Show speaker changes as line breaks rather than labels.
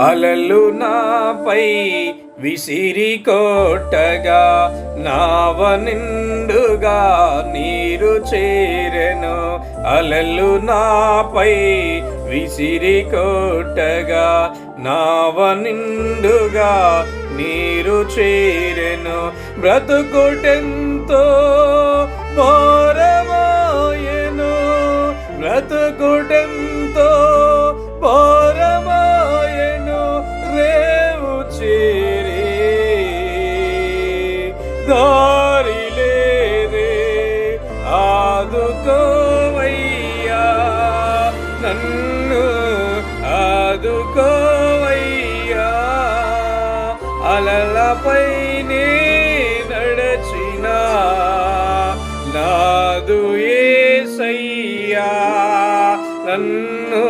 అలలు నాపై విసిరి కొట్టగా నావ నిండుగా నీరు చేరెను. అలలు నాపై విసిరి కొట్టగా నావ నిండుగా నీరు చేరెను. బ్రతుకుటెంతో భారమాయెను, బ్రతుకుటెంతో భారమాయెను. రేవు చేరే దారి లేదే, ఆదుకోవయ్యా నన్ను, ఆదుకోవయ్యా. అలలపైనే నడచిన నాదు యేసయ్యా, నన్ను